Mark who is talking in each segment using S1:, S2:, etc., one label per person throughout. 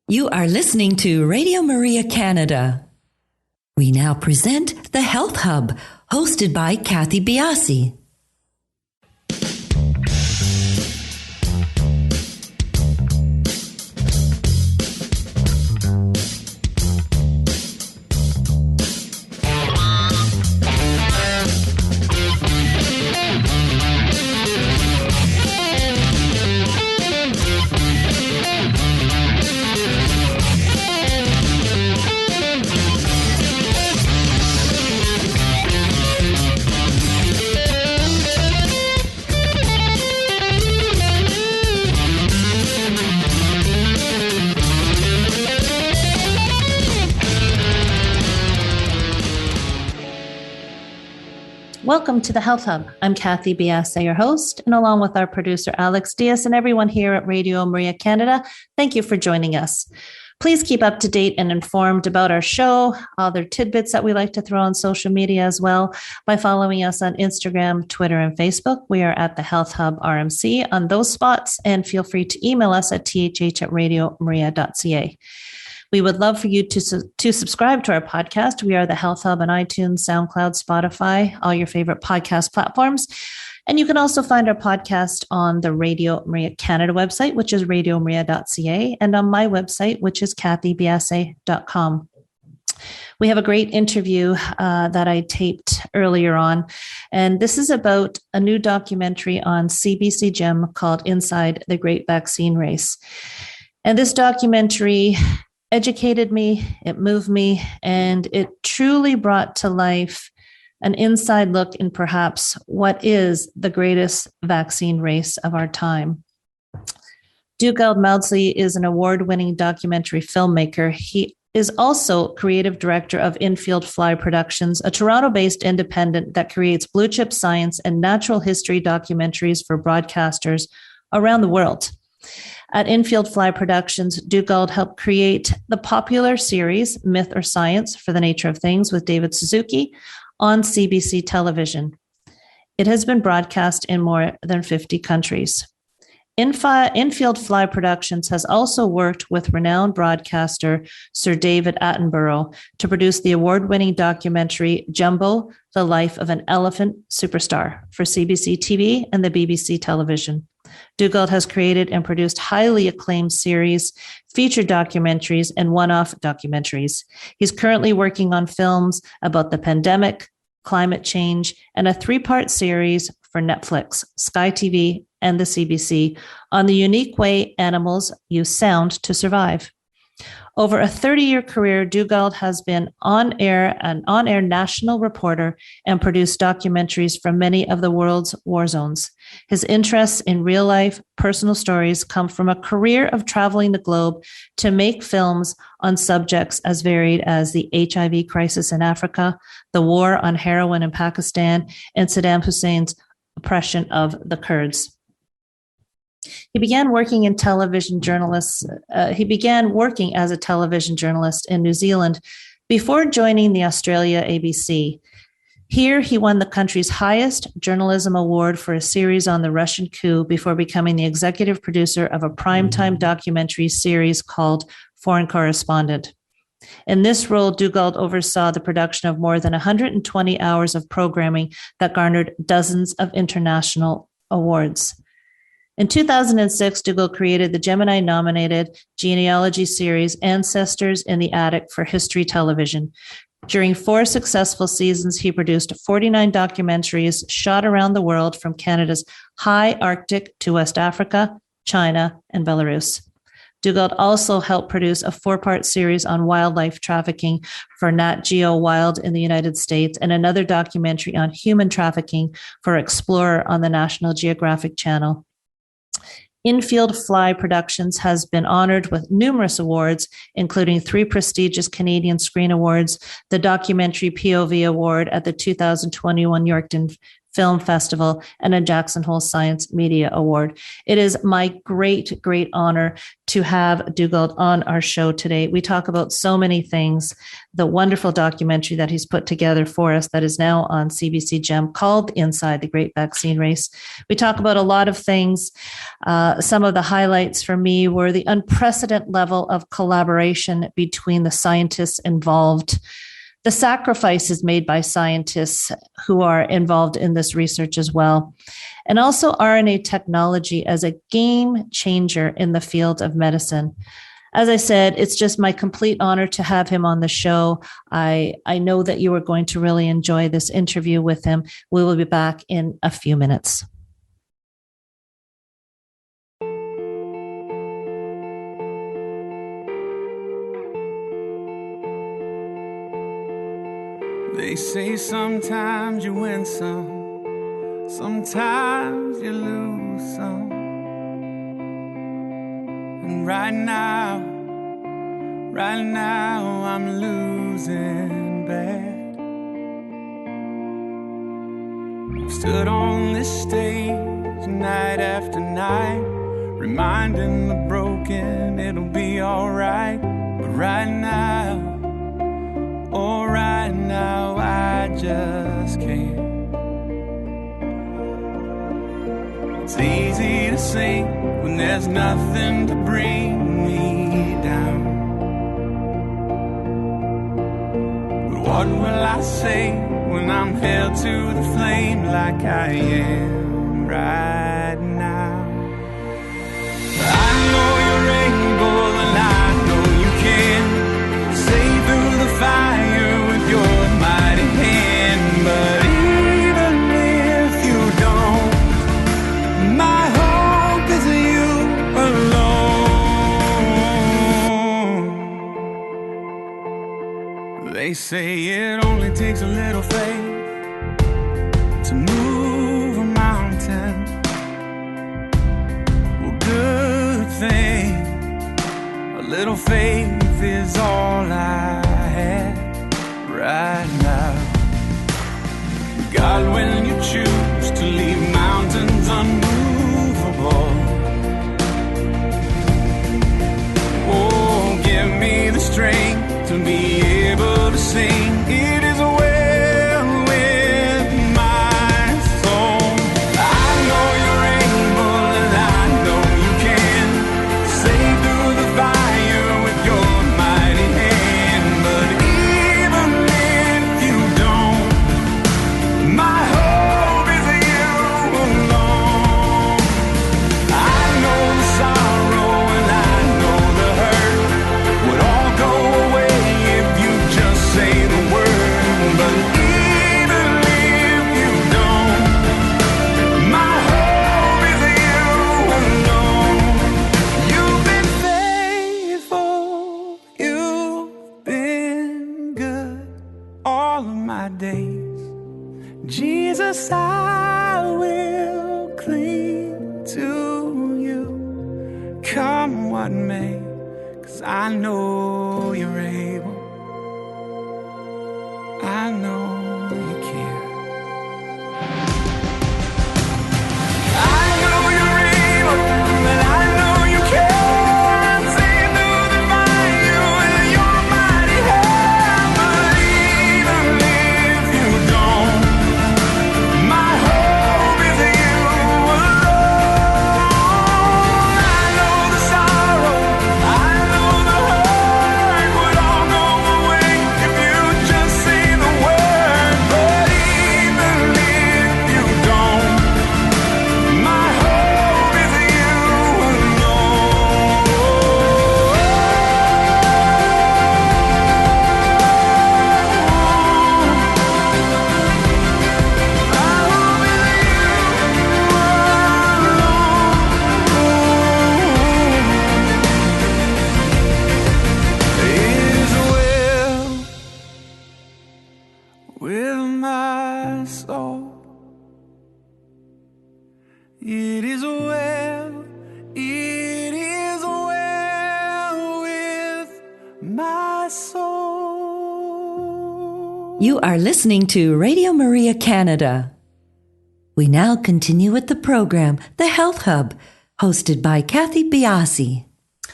S1: You are listening to Radio Maria Canada. We now present The Health Hub, hosted by Kathy Biasi.
S2: Welcome to the Health Hub. I'm Kathy Biasi, your host, and along with our producer, Alex Diaz, and everyone here at Radio Maria Canada, thank you for joining us. Please keep up to date and informed about our show, other tidbits that we like to throw on social media as well, by following us on Instagram, Twitter, and Facebook. We are at the Health Hub RMC on those spots, and feel free to email us at thh@radiomaria.ca. We would love for you to subscribe to our podcast. We are the Health Hub on iTunes, SoundCloud, Spotify, all your favorite podcast platforms. And you can also find our podcast on the Radio Maria Canada website, which is radiomaria.ca, and on my website, which is kathybiasi.com. We have a great interview that I taped earlier on, and this is about a new documentary on CBC Gem called Inside the Great Vaccine Race. And this documentary educated me, it moved me, and it truly brought to life an inside look in perhaps what is the greatest vaccine race of our time. Dugald Maudsley is an award-winning documentary filmmaker. He is also creative director of Infield Fly Productions, a Toronto-based independent that creates blue-chip science and natural history documentaries for broadcasters around the world. At Infield Fly Productions, Dugald helped create the popular series Myth or Science for the Nature of Things with David Suzuki on CBC Television. It has been broadcast in more than 50 countries. Infield Fly Productions has also worked with renowned broadcaster Sir David Attenborough to produce the award-winning documentary Jumbo, The Life of an Elephant Superstar for CBC TV and the BBC Television. Dugald has created and produced highly acclaimed series, feature documentaries, and one-off documentaries. He's currently working on films about the pandemic, climate change, and a 3-part series for Netflix, Sky TV, and the CBC on the unique way animals use sound to survive. Over a 30-year career, Dugald has been an on-air national reporter and produced documentaries from many of the world's war zones. His interests in real-life, personal stories come from a career of traveling the globe to make films on subjects as varied as the HIV crisis in Africa, the war on heroin in Pakistan, and Saddam Hussein's oppression of the Kurds. He began working as a television journalist in New Zealand before joining the Australia ABC. Here, he won the country's highest journalism award for a series on the Russian coup before becoming the executive producer of a primetime documentary series called Foreign Correspondent. In this role, Dugald oversaw the production of more than 120 hours of programming that garnered dozens of international awards. In 2006, Dugald created the Gemini-nominated genealogy series Ancestors in the Attic for History Television. During 4 successful seasons, he produced 49 documentaries shot around the world from Canada's high Arctic to West Africa, China, and Belarus. Dugald also helped produce a 4-part series on wildlife trafficking for Nat Geo Wild in the United States and another documentary on human trafficking for Explorer on the National Geographic Channel. Infield Fly Productions has been honored with numerous awards, including 3 prestigious Canadian Screen Awards, the Documentary POV Award at the 2021 Yorkton Film Festival and a Jackson Hole Science Media Award. It is my great, great honor to have Dugald on our show today. We talk about so many things. The wonderful documentary that he's put together for us that is now on CBC Gem called Inside the Great Vaccine Race. We talk about a lot of things. Some of the highlights for me were the unprecedented level of collaboration between the scientists involved, the sacrifices made by scientists who are involved in this research as well, and also RNA technology as a game changer in the field of medicine. As I said, it's just my complete honor to have him on the show. I know that you are going to really enjoy this interview with him. We will be back in a few minutes.
S3: They say sometimes you win some, sometimes you lose some. And right now I'm losing bad. I've stood on this stage night after night, reminding the broken it'll be alright. But right now, oh, right now I just can't. It's easy to sing when there's nothing to bring me down. But what will I say when I'm held to the flame like I am right now? I know you're able and I know you can save through the fire with your mighty hand. But even if you don't, my hope is you alone. They say it only takes a little faith to move a mountain. Well, good thing, a little faith is all I have right now. God, when you choose to leave mountains unmovable, oh, give me the strength to be able to sing. It is well with my soul. I know you're able and I know you can save through the fire with your mighty hand. But even if you don't, my hope is you alone. I know the sorrow and I know the hurt would all go away if you just say the word. But even if you don't, my hope is you alone. You've been faithful, you've been good all of my days. Jesus, I will cling to you, come what may, 'cause I know you're able, I know you can. I know you're able, and I know you can save through the fire with your mighty hand. But even if you don't, my hope is you alone. I know the sorrow, I know the hurt would all go away if you just say the word. But even if you don't, my hope is you alone. It is well with my soul. It is well, it is well with my soul.
S1: You are listening to Radio Maria Canada. We now continue with the program, The Health Hub, hosted by Kathy Biasi.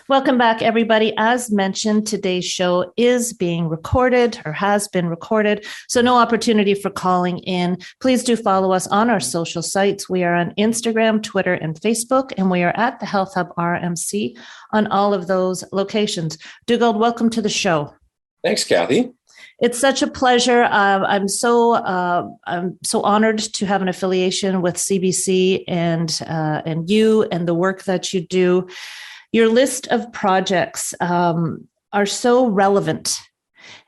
S2: Welcome back, everybody. As mentioned, today's show is being recorded or has been recorded, so no opportunity for calling in. Please do follow us on our social sites. We are on Instagram, Twitter, and Facebook, and we are at the Health Hub RMC on all of those locations. Dugald, welcome to the show.
S4: Thanks, Kathy.
S2: It's such a pleasure. I'm so honored to have an affiliation with CBC and you and the work that you do. Your list of projects are so relevant.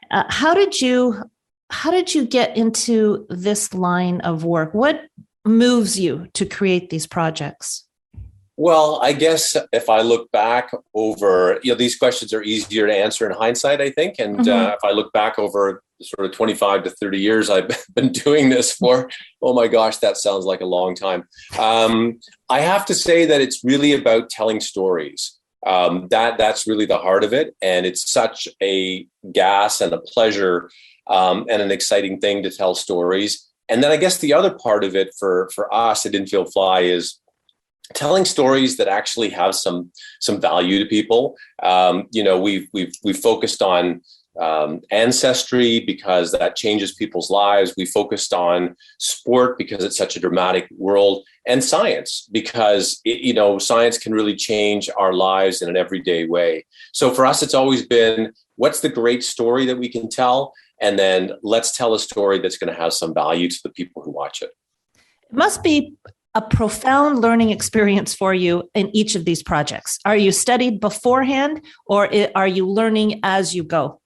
S2: How did you get into this line of work? What moves you to create these projects?
S4: Well, I guess if I look back over, these questions are easier to answer in hindsight, I think. And if I look back over sort of 25 to 30 years I've been doing this for, oh my gosh, that sounds like a long time. I have to say that it's really about telling stories. That's really the heart of it. And it's such a gas and a pleasure and an exciting thing to tell stories. And then I guess the other part of it for us at Infield Fly is telling stories that actually have some value to people. We've focused on ancestry because that changes people's lives. We focused on sport because it's such a dramatic world, and science because science can really change our lives in an everyday way. So for us, it's always been, what's the great story that we can tell? And then let's tell a story that's going to have some value to the people who watch it.
S2: It must be a profound learning experience for you in each of these projects. Are you studied beforehand, or are you learning as you go?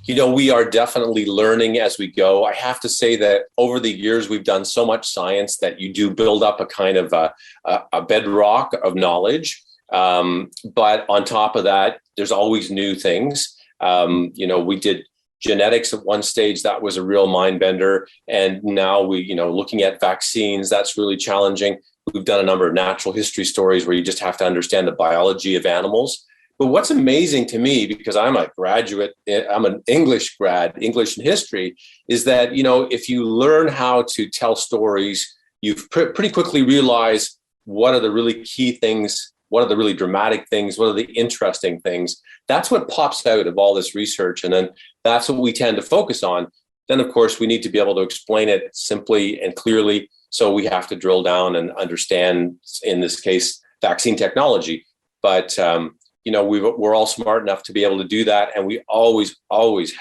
S4: We are definitely learning as we go. I have to say that over the years, we've done so much science that you do build up a kind of a bedrock of knowledge. But on top of that, there's always new things. We did genetics at one stage. That was a real mind bender. And now looking at vaccines, that's really challenging. We've done a number of natural history stories where you just have to understand the biology of animals. But what's amazing to me, because I'm a graduate, I'm an English grad, English and history, is that, if you learn how to tell stories, you pretty quickly realize what are the really key things, what are the really dramatic things, what are the interesting things. That's what pops out of all this research. And then that's what we tend to focus on. Then, of course, we need to be able to explain it simply and clearly. So we have to drill down and understand, in this case, vaccine technology. But we're all smart enough to be able to do that. And we always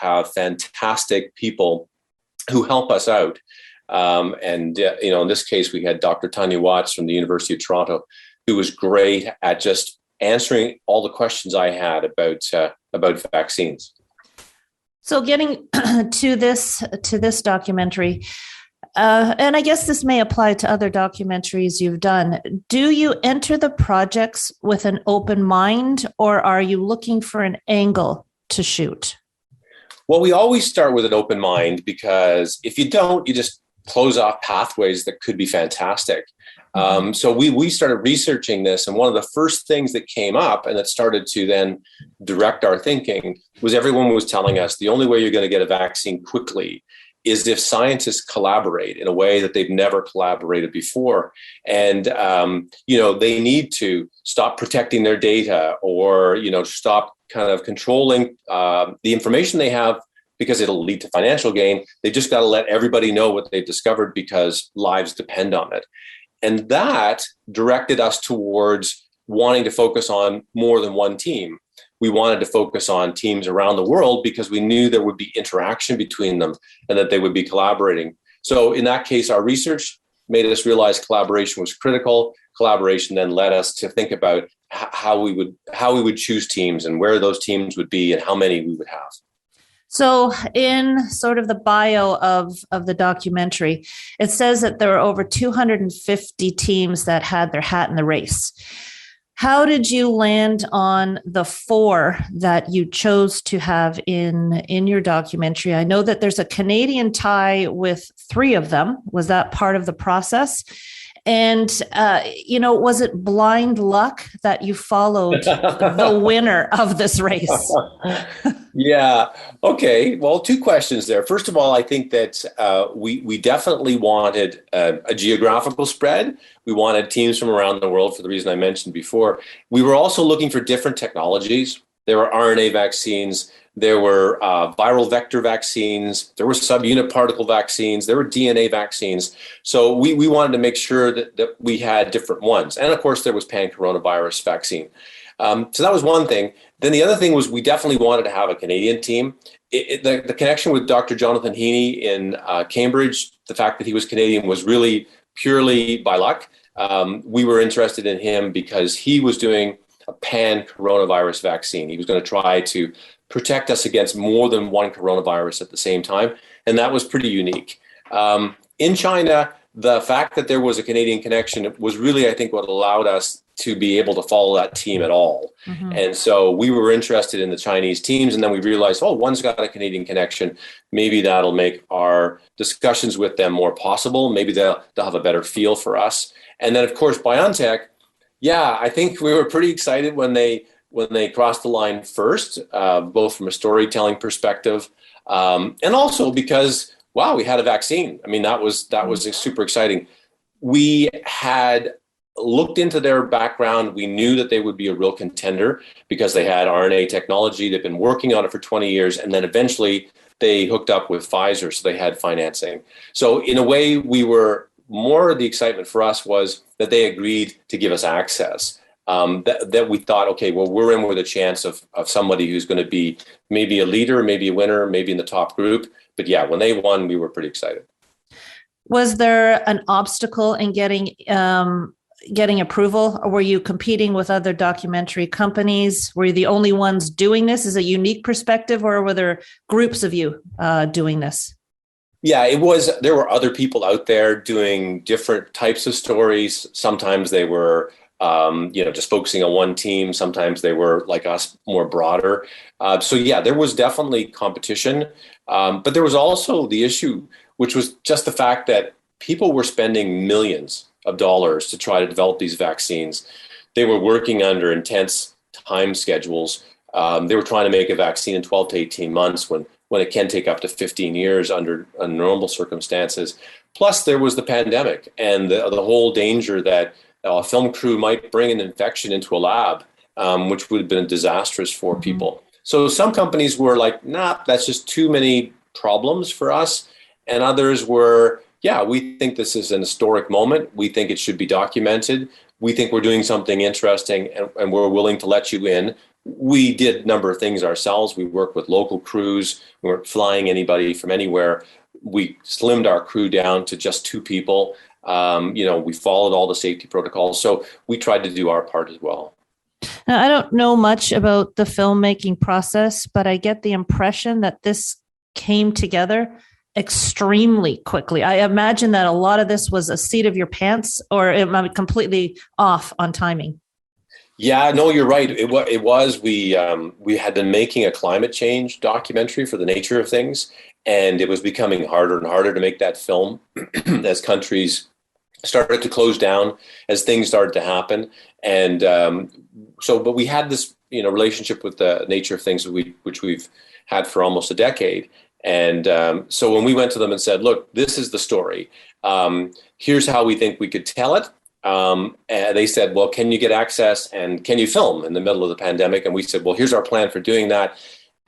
S4: have fantastic people who help us out. In this case, we had Dr. Tanya Watts from the University of Toronto, who was great at just answering all the questions I had about vaccines.
S2: So getting to this documentary, and I guess this may apply to other documentaries you've done. Do you enter the projects with an open mind, or are you looking for an angle to shoot?
S4: Well, we always start with an open mind, because if you don't, you just close off pathways that could be fantastic. So we started researching this, and one of the first things that came up and that started to then direct our thinking was everyone was telling us the only way you're going to get a vaccine quickly is if scientists collaborate in a way that they've never collaborated before. And, they need to stop protecting their data, or, stop kind of controlling the information they have, because it'll lead to financial gain. They just got to let everybody know what they've discovered, because lives depend on it. And that directed us towards wanting to focus on more than one team. We wanted to focus on teams around the world because we knew there would be interaction between them and that they would be collaborating. So in that case, our research made us realize collaboration was critical. Collaboration then led us to think about how we would choose teams and where those teams would be and how many we would have.
S2: So in sort of the bio of the documentary, it says that there were over 250 teams that had their hat in the race. How did you land on the 4 that you chose to have in your documentary? I know that there's a Canadian tie with 3 of them. Was that part of the process? And, was it blind luck that you followed the winner of this race?
S4: Yeah. Okay. Well, two questions there. First of all, I think that we definitely wanted a geographical spread. We wanted teams from around the world for the reason I mentioned before. We were also looking for different technologies. There were RNA vaccines. There were viral vector vaccines. There were subunit particle vaccines. There were DNA vaccines. So we wanted to make sure that we had different ones. And of course, there was pan-coronavirus vaccine. So that was one thing. Then the other thing was we definitely wanted to have a Canadian team. The connection with Dr. Jonathan Heaney in Cambridge, the fact that he was Canadian was really purely by luck. We were interested in him because he was doing a pan-coronavirus vaccine. He was going to try to protect us against more than one coronavirus at the same time. And that was pretty unique. In China, the fact that there was a Canadian connection was really, I think, what allowed us to be able to follow that team at all. Mm-hmm. And so we were interested in the Chinese teams, and then we realized, oh, one's got a Canadian connection. Maybe that'll make our discussions with them more possible. Maybe they'll have a better feel for us. And then, of course, BioNTech, yeah, I think we were pretty excited when they crossed the line first, both from a storytelling perspective, and also because, wow, we had a vaccine. I mean, that was super exciting. We had looked into their background. We knew that they would be a real contender because they had RNA technology. They've been working on it for 20 years. And then eventually they hooked up with Pfizer, so they had financing. So in a way, more of the excitement for us was that they agreed to give us access. That we thought, okay, well, we're in with a chance of somebody who's going to be maybe a leader, maybe a winner, maybe in the top group. But yeah, when they won, we were pretty excited.
S2: Was there an obstacle in getting approval? Or were you competing with other documentary companies? Were you the only ones doing this? Is it a unique perspective, or were there groups of you doing this?
S4: Yeah, it was. There were other people out there doing different types of stories. Sometimes they were just focusing on one team. Sometimes they were like us, more broader. So yeah, there was definitely competition. But there was also the issue, which was just the fact that people were spending millions of dollars to try to develop these vaccines. They were working under intense time schedules. They were trying to make a vaccine in 12 to 18 months when it can take up to 15 years under normal circumstances. Plus, there was the pandemic and the whole danger that a film crew might bring an infection into a lab, which would have been disastrous for people. So some companies were like, nah, that's just too many problems for us. And others were, yeah, we think this is an historic moment. We think it should be documented. We think we're doing something interesting, and we're willing to let you in. We did a number of things ourselves. We worked with local crews. We weren't flying anybody from anywhere. We slimmed our crew down to just 2 people. We followed all the safety protocols. So we tried to do our part as well.
S2: Now, I don't know much about the filmmaking process, but I get the impression that this came together extremely quickly. I imagine that a lot of this was a seat of your pants, or am I completely off on timing?
S4: Yeah, no, you're right. It was. We had been making a climate change documentary for the nature of things, and it was becoming harder and harder to make that film as countries started to close down, as things started to happen. And but we had this, relationship with the nature of things which we've had for almost a decade. And so when we went to them and said, look, this is the story. Here's how we think we could tell it. And they said, well, can you get access and can you film in the middle of the pandemic? And we said, well, here's our plan for doing that.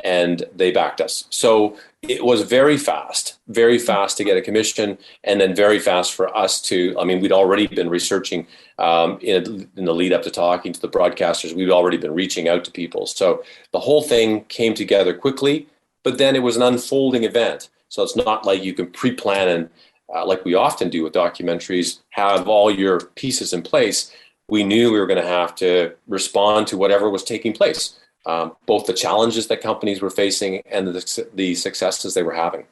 S4: And they backed us. So it was very fast to get a commission, and then very fast for us we'd already been researching in the lead up to talking to the broadcasters. We'd already been reaching out to people. So the whole thing came together quickly, but then it was an unfolding event. So it's not like you can pre-plan and like we often do with documentaries, have all your pieces in place. We knew we were going to have to respond to whatever was taking place. Both the challenges that companies were facing and the successes they were having.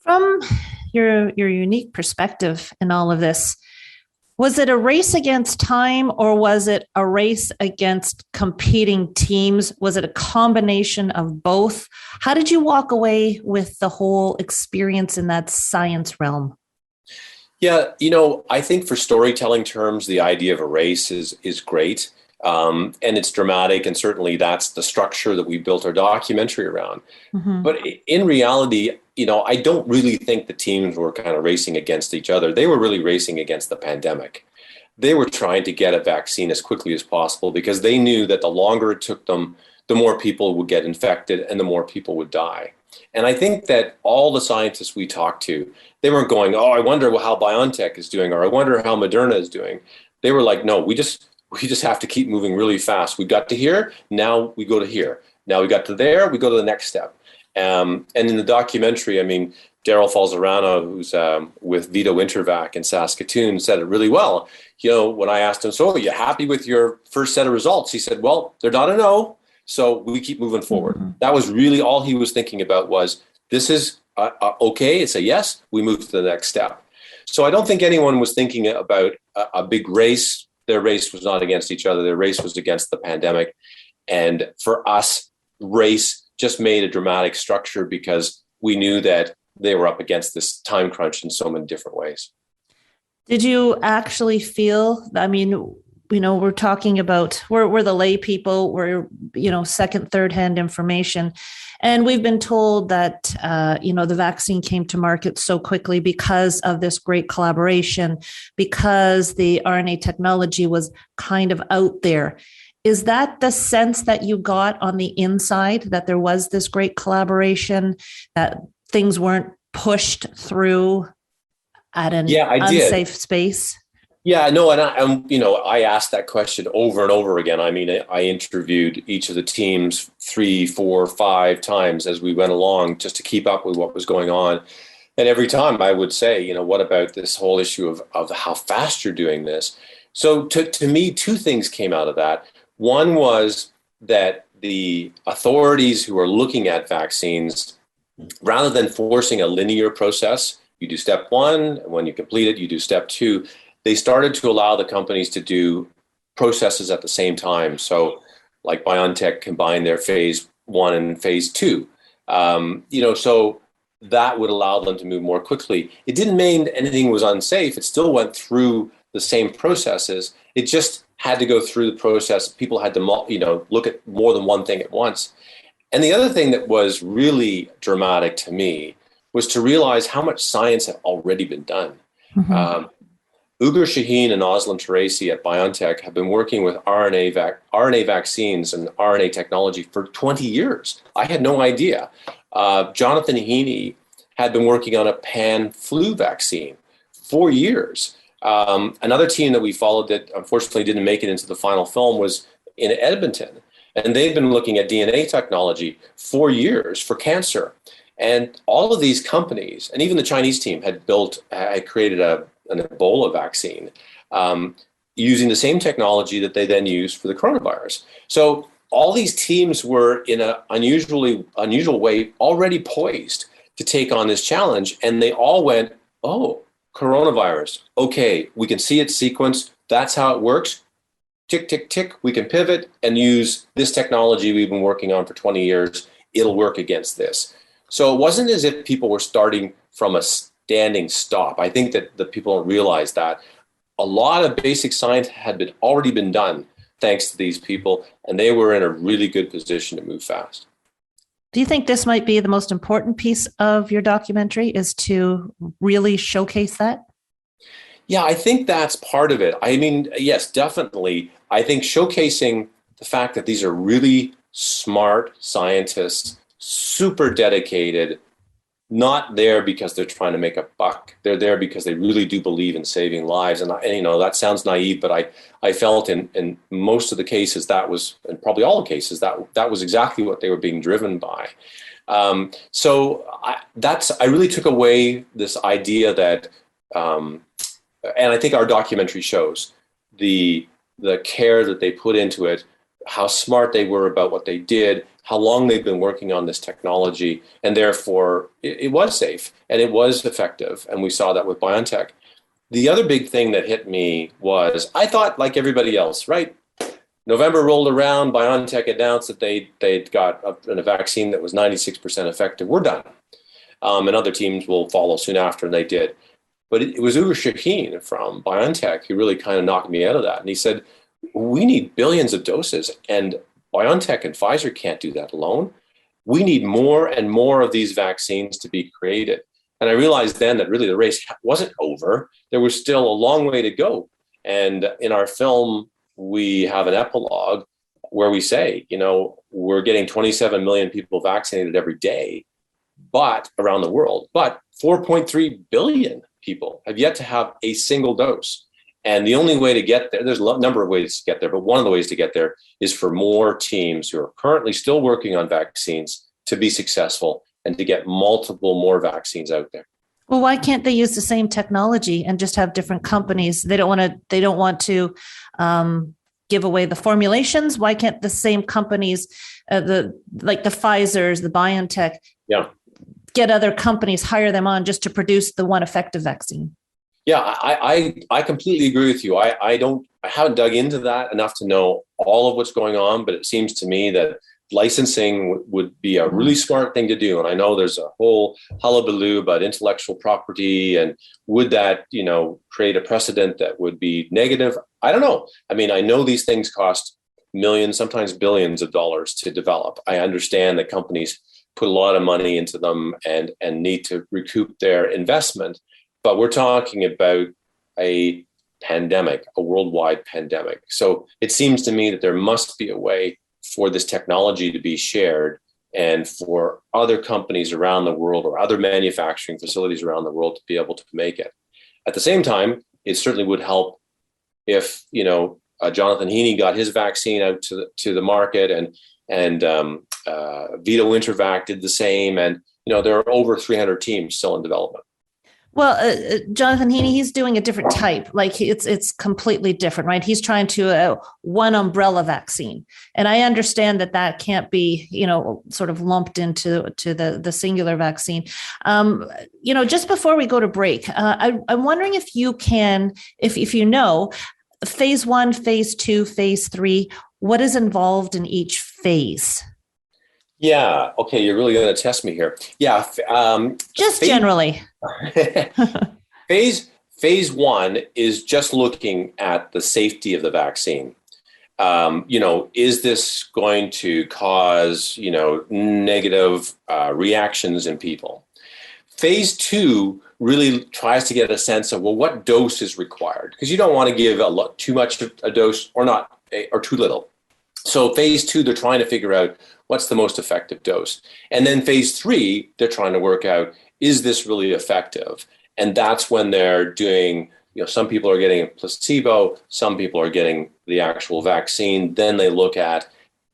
S2: From your unique perspective in all of this, was it a race against time, or was it a race against competing teams? Was it a combination of both? How did you walk away with the whole experience in that science realm? Yeah,
S4: I think for storytelling terms, the idea of a race is great. And it's dramatic, and certainly that's the structure that we built our documentary around. But in reality, I don't really think the teams were kind of racing against each other. They were really racing against the pandemic. They were trying to get a vaccine as quickly as possible because they knew that the longer it took them, the more people would get infected and the more people would die. And I think that all the scientists we talked to, they weren't going, oh, I wonder how BioNTech is doing, or I wonder how Moderna is doing. They were like, no, we just have to keep moving really fast. We got to here, now we go to here. Now we got to there, we go to the next step. And in the documentary, I mean, Daryl Falzarano, who's with Vito Intervac in Saskatoon, said it really well. When I asked him, so are you happy with your first set of results? He said, well, they're not a no, so we keep moving forward. That was really all he was thinking about was, this is okay, it's a yes, we move to the next step. So I don't think anyone was thinking about a big race. Their race was not against each other. Their race was against the pandemic. And for us, race just made a dramatic structure because we knew that they were up against this time crunch in so many different ways.
S2: Did you actually feel, I mean, we're talking about, we're the lay people, we're, second, third hand information. And we've been told that, the vaccine came to market so quickly because of this great collaboration, because the RNA technology was kind of out there. Is that the sense that you got on the inside, that there was this great collaboration, that things weren't pushed through at an unsafe space?
S4: Yeah, no, and I asked that question over and over again. I mean, I interviewed each of the teams 3, 4, 5 times as we went along just to keep up with what was going on. And every time I would say, what about this whole issue of how fast you're doing this? So to me, 2 things came out of that. One was that the authorities who are looking at vaccines, rather than forcing a linear process, you do step 1, when you complete it, you do step 2, they started to allow the companies to do processes at the same time. So like BioNTech combined their phase 1 and phase 2. So that would allow them to move more quickly. It didn't mean anything was unsafe. It still went through the same processes. It just had to go through the process. People had to, look at more than one thing at once. And the other thing that was really dramatic to me was to realize how much science had already been done. Ugur Shaheen and Özlem Teresi at BioNTech have been working with RNA vaccines and RNA technology for 20 years. I had no idea. Jonathan Heaney had been working on a pan-flu vaccine for years. Another team that we followed that unfortunately didn't make it into the final film was in Edmonton. And they've been looking at DNA technology for years for cancer. And all of these companies, and even the Chinese team had created an Ebola vaccine using the same technology that they then used for the coronavirus. So all these teams were in an unusual way already poised to take on this challenge. And they all went, oh, coronavirus. Okay, we can see its sequence. That's how it works. Tick, tick, tick. We can pivot and use this technology we've been working on for 20 years. It'll work against this. So it wasn't as if people were starting from a standing stop. I think that the people don't realize that a lot of basic science had already been done thanks to these people, and they were in a really good position to move fast.
S2: Do you think this might be the most important piece of your documentary, is to really showcase that?
S4: Yeah, I think that's part of it. I mean, yes, definitely. I think showcasing the fact that these are really smart scientists, super dedicated, not there because they're trying to make a buck. They're there because they really do believe in saving lives. And that sounds naive, but I felt in most of the cases that was, and probably all the cases, that was exactly what they were being driven by. So I really took away this idea that, and I think our documentary shows the care that they put into it, how smart they were about what they did, how long they've been working on this technology, and therefore it was safe and it was effective. And we saw that with BioNTech. The other big thing that hit me was, I thought like everybody else, right? November rolled around, BioNTech announced that they'd got a vaccine that was 96% effective. We're done. And other teams will follow soon after, and they did. But it was Ugur Shaheen from BioNTech who really kind of knocked me out of that. And he said, we need billions of doses, and BioNTech and Pfizer can't do that alone. We need more and more of these vaccines to be created. And I realized then that really the race wasn't over. There was still a long way to go. And in our film, we have an epilogue where we say, we're getting 27 million people vaccinated every day, but around the world, but 4.3 billion people have yet to have a single dose. And the only way to get there, there's a number of ways to get there, but one of the ways to get there is for more teams who are currently still working on vaccines to be successful and to get multiple more vaccines out there.
S2: Well, why can't they use the same technology and just have different companies? They don't want to give away the formulations. Why can't the same companies, the Pfizers, the BioNTech, get other companies, hire them on just to produce the one effective vaccine?
S4: Yeah, I completely agree with you. I haven't dug into that enough to know all of what's going on, but it seems to me that licensing would be a really smart thing to do. And I know there's a whole hullabaloo about intellectual property, and would that, create a precedent that would be negative? I don't know. I mean, I know these things cost millions, sometimes billions of dollars to develop. I understand that companies put a lot of money into them and need to recoup their investment. But we're talking about a pandemic, a worldwide pandemic. So it seems to me that there must be a way for this technology to be shared and for other companies around the world or other manufacturing facilities around the world to be able to make it. At the same time, it certainly would help if, Jonathan Heaney got his vaccine out to the market, and Vito Intervac did the same. And, there are over 300 teams still in development.
S2: Well, Jonathan Heaney, he's doing a different type. Like it's completely different, right? He's trying to one umbrella vaccine, and I understand that can't be, sort of lumped into the singular vaccine. Just before we go to break, I'm wondering if you can, if phase 1, phase 2, phase 3, what is involved in each phase?
S4: Yeah. Okay. You're really going to test me here. Yeah.
S2: Just generally.
S4: Phase 1 is just looking at the safety of the vaccine. Is this going to cause, negative reactions in people? Phase 2 really tries to get a sense of, well, what dose is required? Because you don't want to give too much of a dose or too little. So phase 2, they're trying to figure out what's the most effective dose. And then phase 3, they're trying to work out, is this really effective? And that's when they're doing, some people are getting a placebo, some people are getting the actual vaccine. Then they look at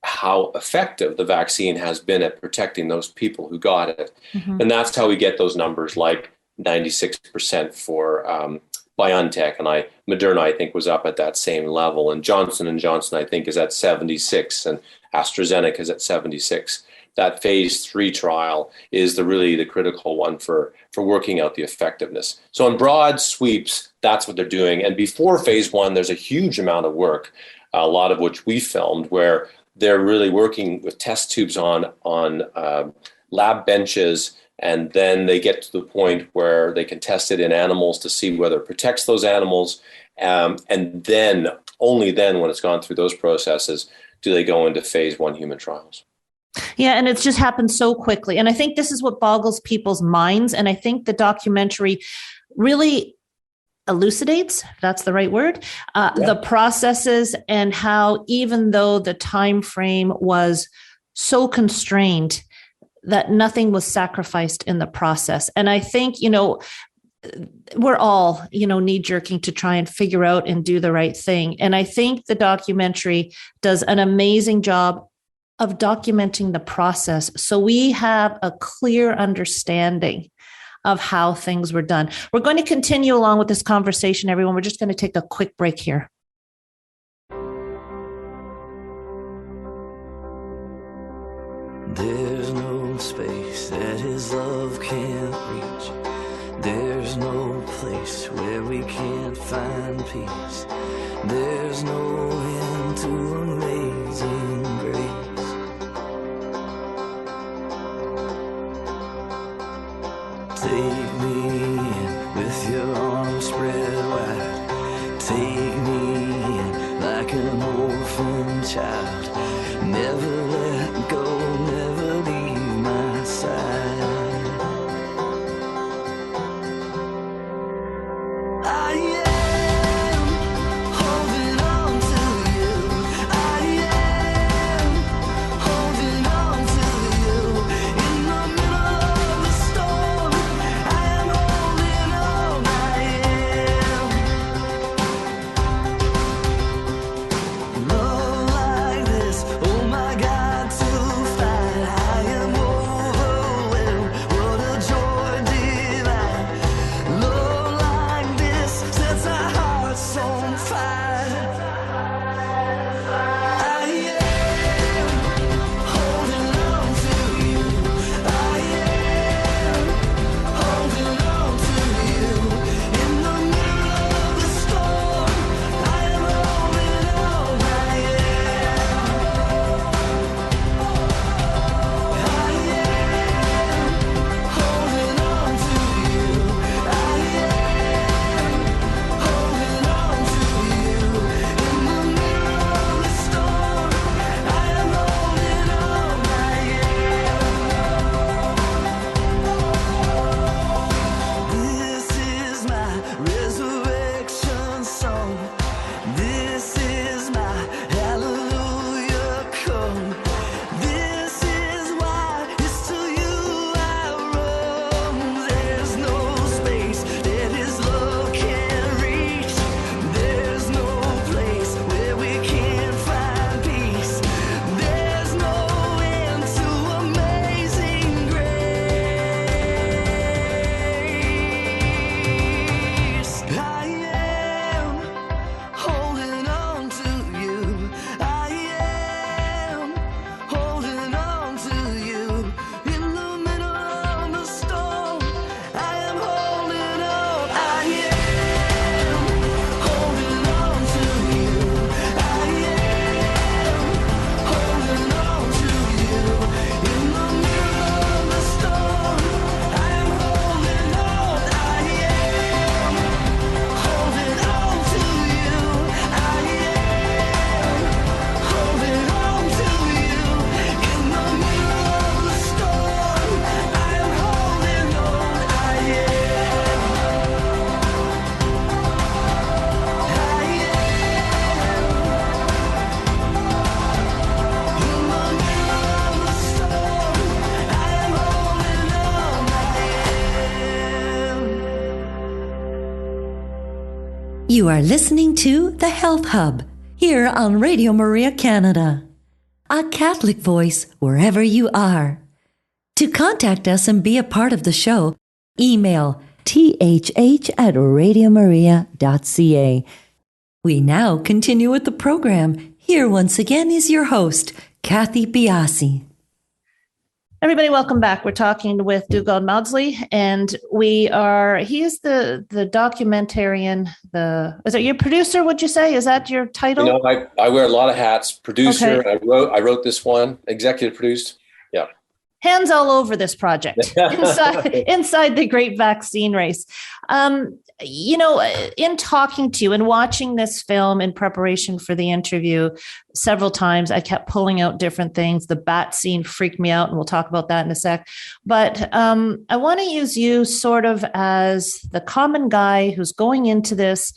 S4: how effective the vaccine has been at protecting those people who got it. Mm-hmm. And that's how we get those numbers like 96% for BioNTech, and Moderna, I think, was up at that same level. And Johnson & Johnson, I think, is at 76, and AstraZeneca is at 76. That phase 3 trial is the critical one for working out the effectiveness. So in broad sweeps, that's what they're doing. And before phase 1, there's a huge amount of work, a lot of which we filmed, where they're really working with test tubes on lab benches. And then they get to the point where they can test it in animals to see whether it protects those animals. And then, only then, when it's gone through those processes, do they go into phase 1 human trials.
S2: Yeah, and it's just happened so quickly. And I think this is what boggles people's minds. And I think the documentary really elucidates, if that's the right word, the processes, and how, even though the time frame was so constrained, that nothing was sacrificed in the process. And I think, we're all, knee-jerking to try and figure out and do the right thing. And I think the documentary does an amazing job of documenting the process, so we have a clear understanding of how things were done. We're going to continue along with this conversation, everyone. We're just going to take a quick break here.
S5: There's no space that his love can't reach. There's no place where we can't find peace. There's no end to amazing grace. Take me in with your arms spread wide. Take me in like an
S1: You are listening to The Health Hub here on Radio Maria Canada, a Catholic voice wherever you are. To contact us and be a part of the show, email thh@radiomaria.ca. We now continue with the program. Here once again is your host, Kathy Biasi.
S2: Everybody, welcome back. We're talking with Dugald Maudsley, and he is the documentarian. Is it your producer, would you say? Is that your title?
S4: You know, I wear a lot of hats. Producer, okay. I wrote this one, executive produced. Yeah.
S2: Hands all over this project inside the great vaccine race. In talking to you and watching this film in preparation for the interview several times, I kept pulling out different things. The bat scene freaked me out, and we'll talk about that in a sec. But I want to use you sort of as the common guy who's going into this,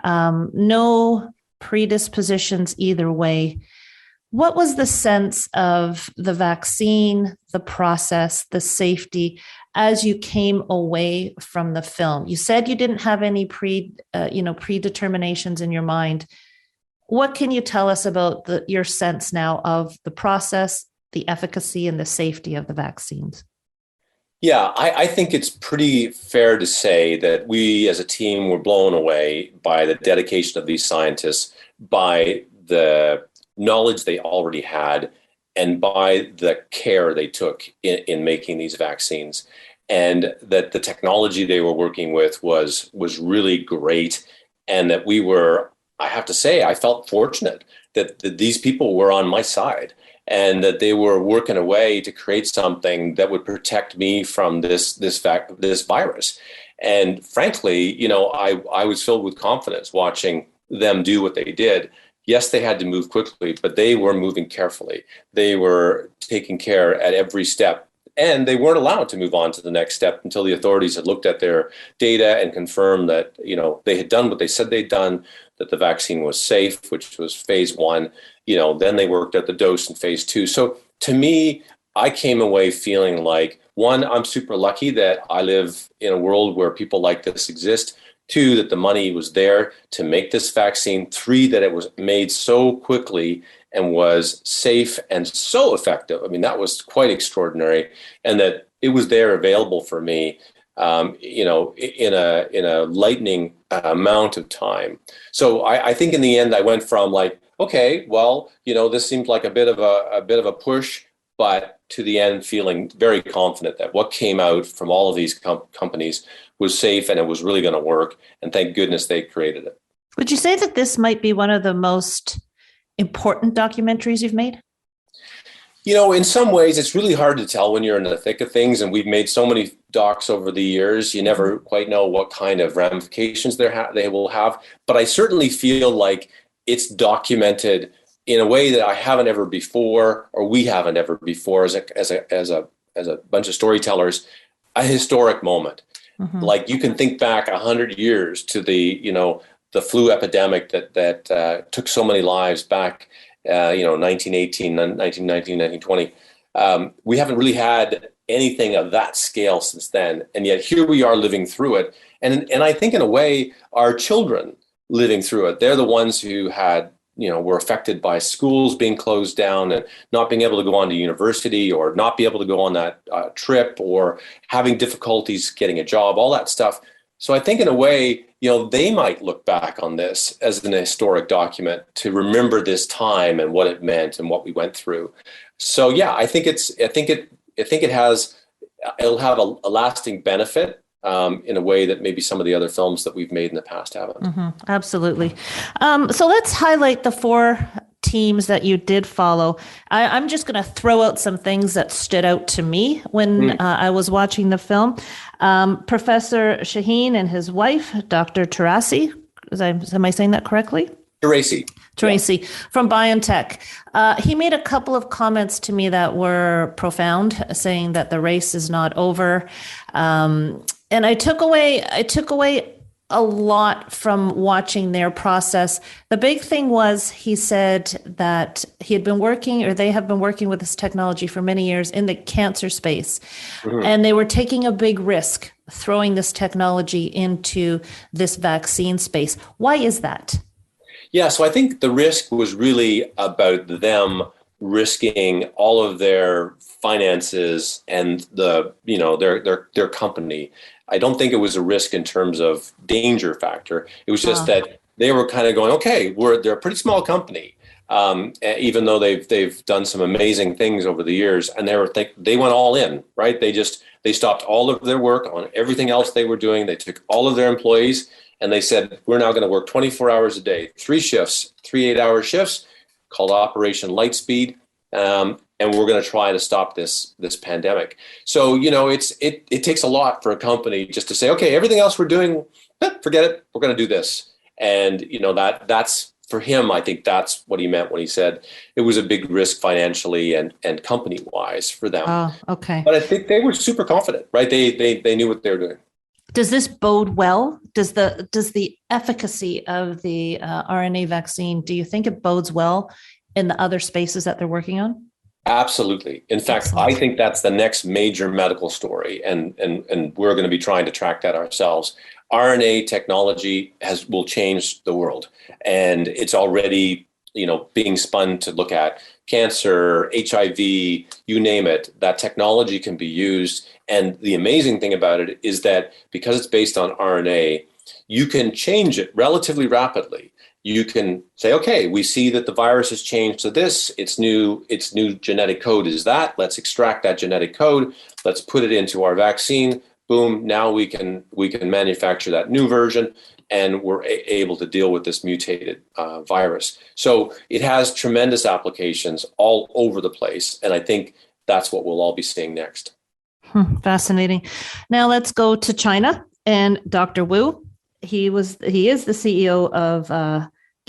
S2: no predispositions either way. What was the sense of the vaccine, the process, the safety as you came away from the film? You said you didn't have any predeterminations in your mind. What can you tell us about your sense now of the process, the efficacy, and the safety of the vaccines?
S4: Yeah, I think it's pretty fair to say that we as a team were blown away by the dedication of these scientists, by the knowledge they already had, and by the care they took in making these vaccines. And that the technology they were working with was really great. And that I have to say, I felt fortunate that these people were on my side and that they were working away to create something that would protect me from this virus. And frankly, I was filled with confidence watching them do what they did. Yes, they had to move quickly, but they were moving carefully. They were taking care at every step, and they weren't allowed to move on to the next step until the authorities had looked at their data and confirmed that, they had done what they said they'd done, that the vaccine was safe, which was phase 1. Then they worked at the dose in phase 2. So to me, I came away feeling like, 1, I'm super lucky that I live in a world where people like this exist. 2, that the money was there to make this vaccine. 3, that it was made so quickly and was safe and so effective. I mean, that was quite extraordinary. And that it was there available for me, in a lightning amount of time. So I think in the end, I went from like, okay, well, this seemed like a bit of a push, but to the end feeling very confident that what came out from all of these companies was safe and it was really going to work. And thank goodness they created it.
S2: Would you say that this might be one of the most important documentaries you've made?
S4: In some ways, it's really hard to tell when you're in the thick of things. And we've made so many docs over the years, you never quite know what kind of ramifications they will have. But I certainly feel like it's documented in a way that I haven't ever before, or we haven't ever before as a bunch of storytellers, a historic moment. Mm-hmm. Like you can think back 100 years to the flu epidemic that took so many lives back, 1918, 1919, 1920. We haven't really had anything of that scale since then. And yet here we are living through it. And I think in a way, our children living through it, they're the ones who were affected by schools being closed down and not being able to go on to university or not be able to go on that trip or having difficulties getting a job, all that stuff. So I think in a way, they might look back on this as an historic document to remember this time and what it meant and what we went through. So yeah, I think it'll have a lasting benefit. In a way that maybe some of the other films that we've made in the past haven't.
S2: Mm-hmm, absolutely. So let's highlight the 4 teams that you did follow. I'm just going to throw out some things that stood out to me when I was watching the film. Professor Shaheen and his wife, Dr. Terasi, am I saying that correctly?
S4: Terasi.
S2: Yeah. From BioNTech. He made a couple of comments to me that were profound, saying that the race is not over. And I took away a lot from watching their process. The big thing was he said that he had been working, or they have been working with this technology for many years in the cancer space. Mm-hmm. And they were taking a big risk throwing this technology into this vaccine space. Why is that?
S4: Yeah, so I think the risk was really about them risking all of their finances and their company. I don't think it was a risk in terms of danger factor. It was just that they were kind of going, okay, they're a pretty small company, even though they've done some amazing things over the years, and they went all in, right? They stopped all of their work on everything else they were doing. They took all of their employees and they said, we're now going to work 24 hours a day, 3 shifts, 3 8-hour shifts, called Operation Lightspeed. And we're going to try to stop this pandemic. So, it takes a lot for a company just to say, okay, everything else we're doing, forget it. We're going to do this. And, that's for him. I think that's what he meant when he said it was a big risk financially and company wise for them.
S2: Oh, okay.
S4: But I think they were super confident, right? They knew what they were doing.
S2: Does this bode well? Does the efficacy of the RNA vaccine, do you think it bodes well in the other spaces that they're working on?
S4: Absolutely. In fact, Excellent. I think that's the next major medical story, and we're going to be trying to track that ourselves. RNA technology will change the world, and it's already being spun to look at cancer, HIV, you name it. That technology can be used, and the amazing thing about it is that because it's based on RNA, you can change it relatively rapidly. You can say, okay, we see that the virus has changed to this. Its new genetic code is that. Let's extract that genetic code. Let's put it into our vaccine. Boom. Now we can manufacture that new version, and we're able to deal with this mutated virus. So it has tremendous applications all over the place, and I think that's what we'll all be seeing next.
S2: Fascinating. Now let's go to China and Dr. Wu. He is the CEO of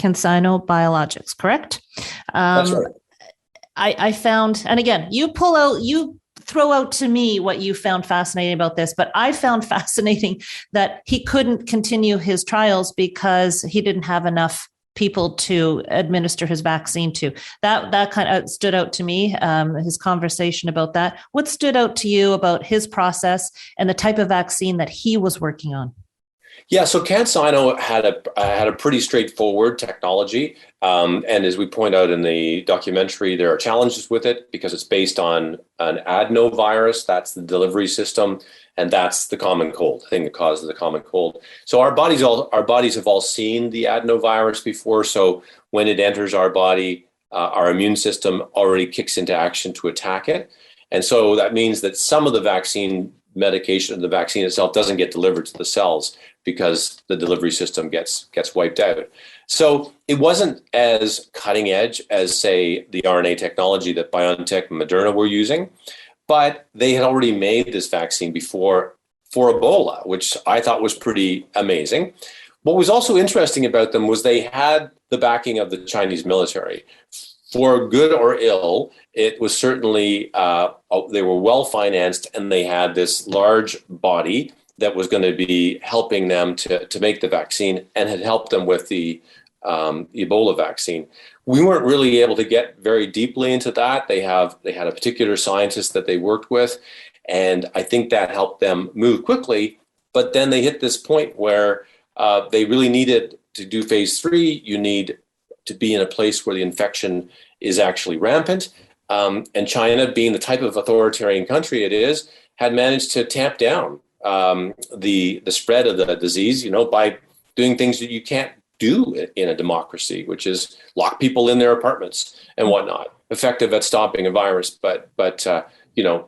S2: CanSino Biologics, correct?
S4: That's right.
S2: I found, and again, you throw out to me what you found fascinating about this, but I found fascinating that he couldn't continue his trials because he didn't have enough people to administer his vaccine to. That kind of stood out to me, his conversation about that. What stood out to you about his process and the type of vaccine that he was working on?
S4: Yeah, so CanSino had a pretty straightforward technology, and as we point out in the documentary, there are challenges with it because it's based on an adenovirus. That's the delivery system, and that's the common cold, the thing that causes the common cold. So our bodies have all seen the adenovirus before. So when it enters our body, our immune system already kicks into action to attack it, and so that means that some of the vaccine medication, the vaccine itself, doesn't get delivered to the cells because the delivery system gets wiped out. So it wasn't as cutting edge as, say, the RNA technology that BioNTech and Moderna were using, but they had already made this vaccine before for Ebola, which I thought was pretty amazing. What was also interesting about them was they had the backing of the Chinese military. For good or ill, it was certainly, they were well financed, and they had this large body that was going to be helping them to make the vaccine and had helped them with the Ebola vaccine. We weren't really able to get very deeply into that. They had a particular scientist that they worked with, and I think that helped them move quickly. But then they hit this point where they really needed to do phase 3. You need to be in a place where the infection is actually rampant. And China, being the type of authoritarian country it is, had managed to tamp down the spread of the disease, by doing things that you can't do in a democracy, which is lock people in their apartments and whatnot. Effective at stopping a virus, but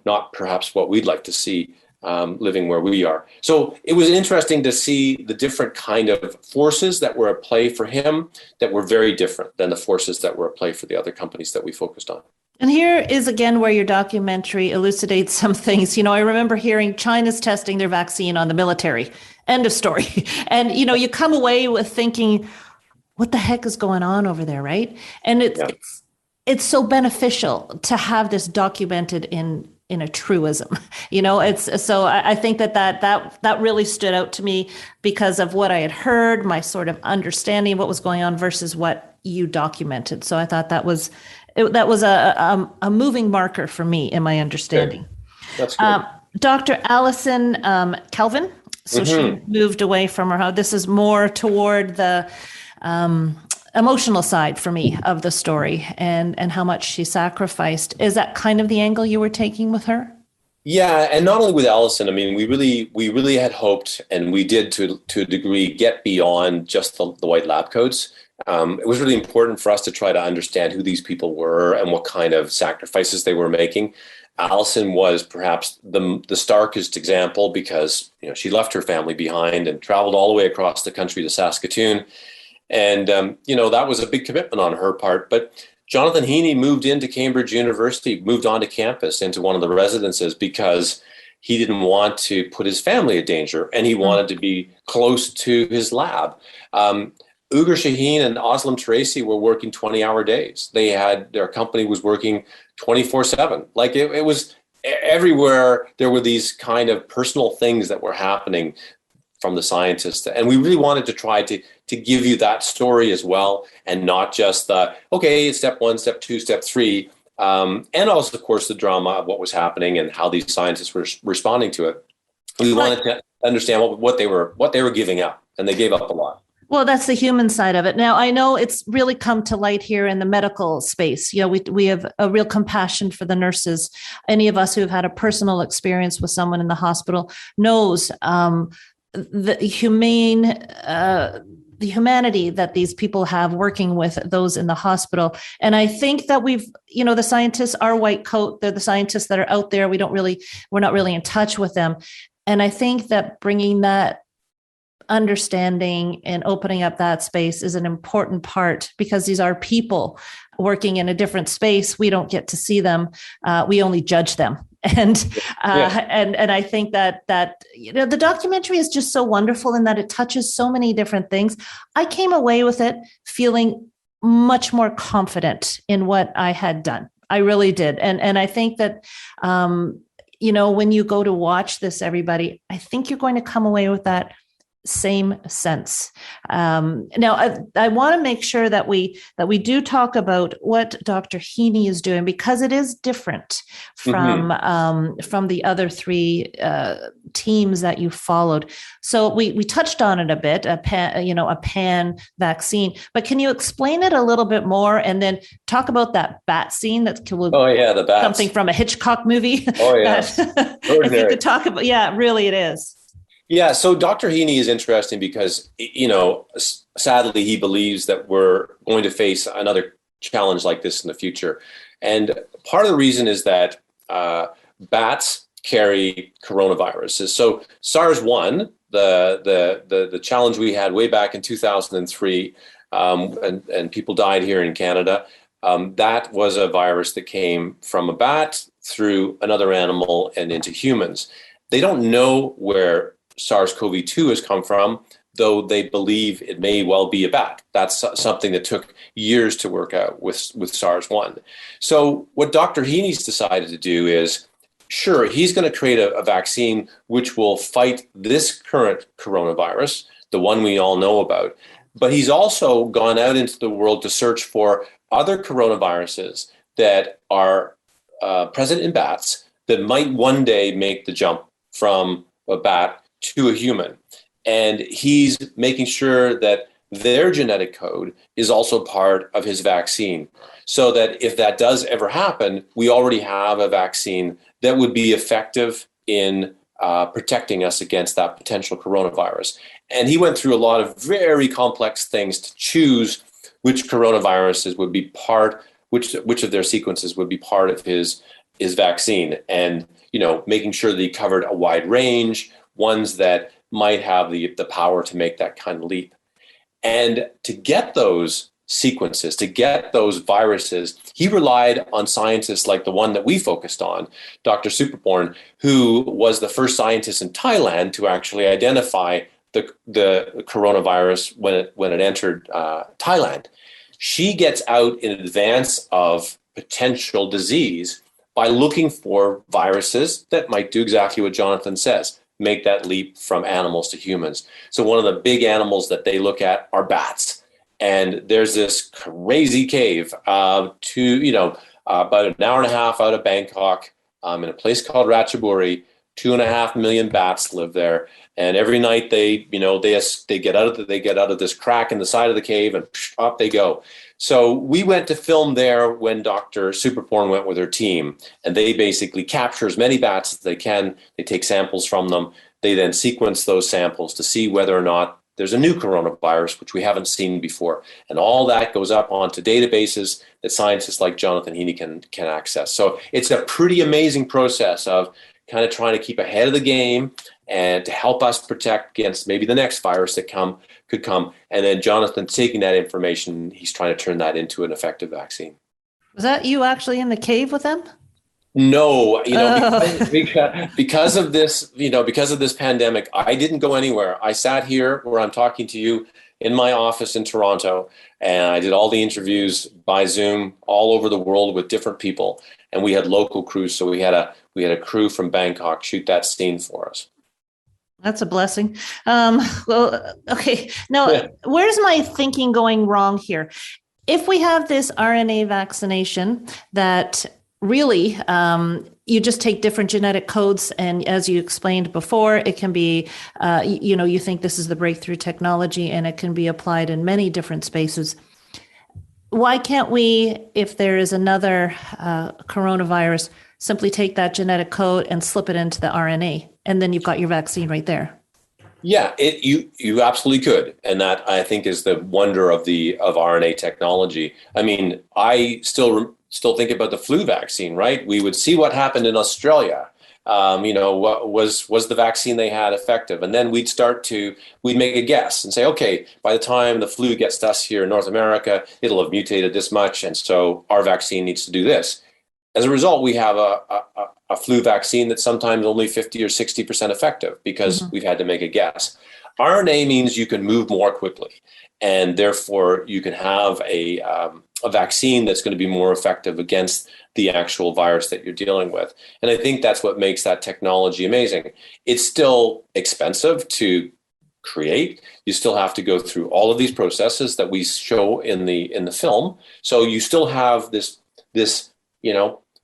S4: not perhaps what we'd like to see living where we are. So it was interesting to see the different kind of forces that were at play for him that were very different than the forces that were at play for the other companies that we focused on.
S2: And here is again where your documentary elucidates some things. I remember hearing China's testing their vaccine on the military. End of story. And, you come away with thinking, what the heck is going on over there, right? And it's so beneficial to have this documented in in a truism. It's so I think that really stood out to me because of what I had heard, my sort of understanding of what was going on versus what you documented. So I thought that was a moving marker for me in my understanding.
S4: Okay. That's good.
S2: Dr. Allison Kelvin. So she moved away from her house. This is more toward the emotional side for me of the story and how much she sacrificed. Is that kind of the angle you were taking with her?
S4: Yeah, and not only with Allison. I mean, we really had hoped, and we did to a degree, get beyond just the white lab coats. It was really important for us to try to understand who these people were and what kind of sacrifices they were making. Allison was perhaps the starkest example because she left her family behind and traveled all the way across the country to Saskatoon, and that was a big commitment on her part. But Jonathan Heaney moved into Cambridge University, moved onto campus into one of the residences because he didn't want to put his family in danger, and he wanted to be close to his lab. Ugur Shaheen and Aslam Tracy were working 20-hour days. Their company was working 24/7. Like it was everywhere. There were these kind of personal things that were happening from the scientists. And we really wanted to try to give you that story as well, and not just step 1, step 2, step 3. And also, of course, the drama of what was happening and how these scientists were responding to it. We wanted to understand what they were giving up, and they gave up a lot.
S2: Well, that's the human side of it. Now, I know it's really come to light here in the medical space. We have a real compassion for the nurses. Any of us who have had a personal experience with someone in the hospital knows the humanity that these people have working with those in the hospital. And I think that the scientists are white coat. They're the scientists that are out there. We're not really in touch with them. And I think that bringing that understanding and opening up that space is an important part, because these are people working in a different space. We don't get to see them. We only judge them. And I think that the documentary is just so wonderful in that it touches so many different things. I came away with it feeling much more confident in what I had done. I really did. And I think that, when you go to watch this, everybody, I think you're going to come away with that same sense. Now, I want to make sure that we do talk about what Dr. Heaney is doing, because it is different from the other three teams that you followed. So we touched on it a bit, a pan vaccine, but can you explain it a little bit more, and then talk about that bat scene the bats. Something from a Hitchcock movie. Oh yeah, if you could talk about, really it is.
S4: Yeah, so Dr. Heaney is interesting because, sadly, he believes that we're going to face another challenge like this in the future. And part of the reason is that bats carry coronaviruses. So SARS-1, the challenge we had way back in 2003, and people died here in Canada, that was a virus that came from a bat through another animal and into humans. They don't know where SARS-CoV-2 has come from, though they believe it may well be a bat. That's something that took years to work out with SARS-1. So what Dr. Heaney's decided to do is, sure, he's going to create a vaccine which will fight this current coronavirus, the one we all know about. But he's also gone out into the world to search for other coronaviruses that are present in bats that might one day make the jump from a bat to a human. And he's making sure that their genetic code is also part of his vaccine, so that if that does ever happen, we already have a vaccine that would be effective in protecting us against that potential coronavirus. And he went through a lot of very complex things to choose which coronaviruses would be which of their sequences would be part of his vaccine, and making sure that he covered a wide range, ones that might have the power to make that kind of leap. And to get those sequences, to get those viruses, he relied on scientists like the one that we focused on, Dr. Superborn, who was the first scientist in Thailand to actually identify the coronavirus when it entered Thailand. She gets out in advance of potential disease by looking for viruses that might do exactly what Jonathan says, make that leap from animals to humans. So one of the big animals that they look at are bats. And there's this crazy cave about an hour and a half out of Bangkok, in a place called Ratchaburi. 2.5 million bats live there, and every night they get out of this crack in the side of the cave, and up they go. So we went to film there when Dr. Superporn went with her team, and they basically capture as many bats as they can. They take samples from them. They then sequence those samples to see whether or not there's a new coronavirus, which we haven't seen before. And all that goes up onto databases that scientists like Jonathan Heaney can access. So it's a pretty amazing process of kind of trying to keep ahead of the game and to help us protect against maybe the next virus that could come. And then Jonathan taking that information, he's trying to turn that into an effective vaccine.
S2: Was that you actually in the cave with them?
S4: No, because of this pandemic, I didn't go anywhere. I sat here where I'm talking to you in my office in Toronto, and I did all the interviews by Zoom all over the world with different people. And we had local crews, so we had a crew from Bangkok shoot that scene for us.
S2: That's a blessing. Well, okay. Now, Where's my thinking going wrong here? If we have this RNA vaccination that really, you just take different genetic codes, and as you explained before, it can be, you think this is the breakthrough technology, and it can be applied in many different spaces. Why can't we, if there is another coronavirus, simply take that genetic code and slip it into the RNA, and then you've got your vaccine right there?
S4: Yeah, you absolutely could, and that I think is the wonder of RNA technology. I mean, I still think about the flu vaccine, right? We would see what happened in Australia. What was the vaccine they had effective? And then we'd make a guess and say, okay, by the time the flu gets to us here in North America, it'll have mutated this much, and so our vaccine needs to do this. As a result, we have a flu vaccine that's sometimes only 50 or 60% effective because we've had to make a guess. RNA means you can move more quickly, and therefore you can have a vaccine that's going to be more effective against the actual virus that you're dealing with. And I think that's what makes that technology amazing. It's still expensive to create. You still have to go through all of these processes that we show in the film. So you still have this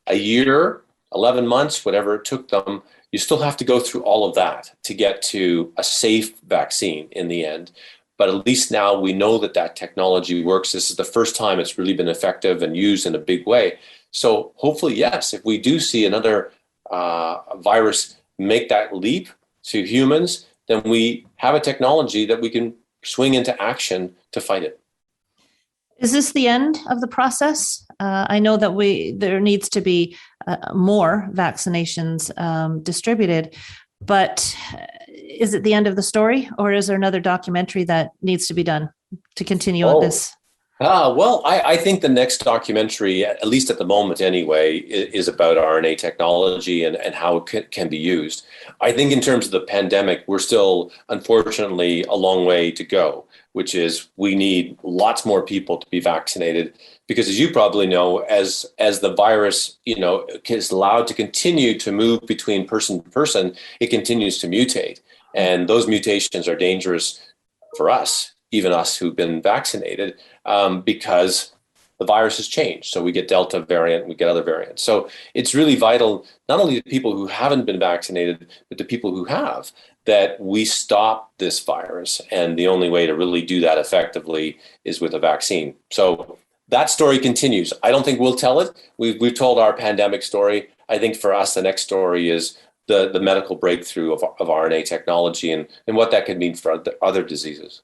S4: a year, 11 months, whatever it took them, you still have to go through all of that to get to a safe vaccine in the end. But at least now we know that technology works. This is the first time it's really been effective and used in a big way. So hopefully, yes, if we do see another virus make that leap to humans, then we have a technology that we can swing into action to fight it.
S2: Is this the end of the process? I know that there needs to be more vaccinations distributed, but is it the end of the story, or is there another documentary that needs to be done to continue on this?
S4: Well, I think the next documentary, at least at the moment anyway, is about RNA technology and how it can be used. I think in terms of the pandemic, we're still, unfortunately, a long way to go, which is we need lots more people to be vaccinated because, as you probably know, as the virus, is allowed to continue to move between person to person, it continues to mutate. And those mutations are dangerous for us, even us who've been vaccinated, because the virus has changed. So we get Delta variant, we get other variants. So it's really vital, not only to people who haven't been vaccinated, but to people who have, that we stop this virus. And the only way to really do that effectively is with a vaccine. So that story continues. I don't think we'll tell it. We've told our pandemic story. I think for us, the next story is the medical breakthrough of RNA technology and what that could mean for other diseases.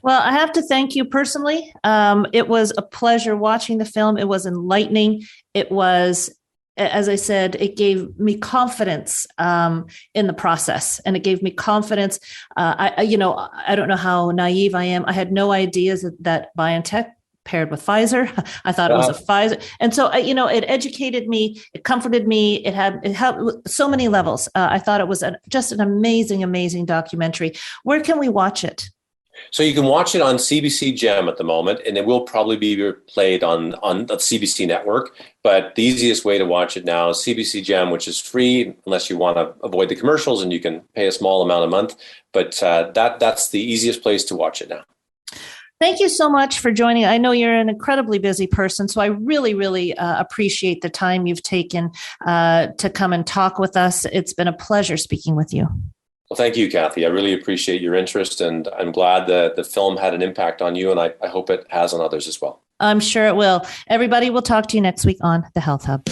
S2: Well, I have to thank you personally. It was a pleasure watching the film. It was enlightening. It was, as I said, it gave me confidence in the process, and it gave me confidence. I don't know how naive I am. I had no ideas that BioNTech paired with Pfizer. I thought it was a Pfizer. And so, it educated me, it comforted me. It helped so many levels. I thought it was just an amazing, amazing documentary. Where can we watch it?
S4: So you can watch it on CBC Gem at the moment, and it will probably be played on the CBC network. But the easiest way to watch it now is CBC Gem, which is free unless you want to avoid the commercials, and you can pay a small amount a month. But that's the easiest place to watch it now.
S2: Thank you so much for joining. I know you're an incredibly busy person, so I really, really appreciate the time you've taken to come and talk with us. It's been a pleasure speaking with you.
S4: Well, thank you, Kathy. I really appreciate your interest, and I'm glad that the film had an impact on you, and I hope it has on others as well.
S2: I'm sure it will. Everybody, we'll talk to you next week on The Health Hub.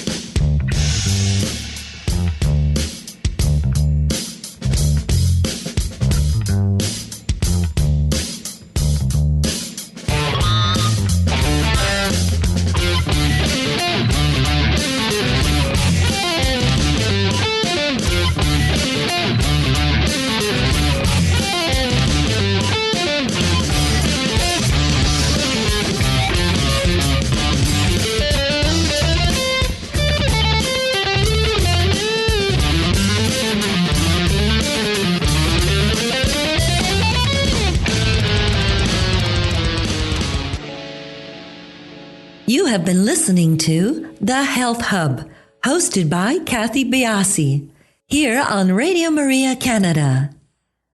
S1: You have been listening to The Health Hub, hosted by Kathy Biasi, here on Radio Maria Canada.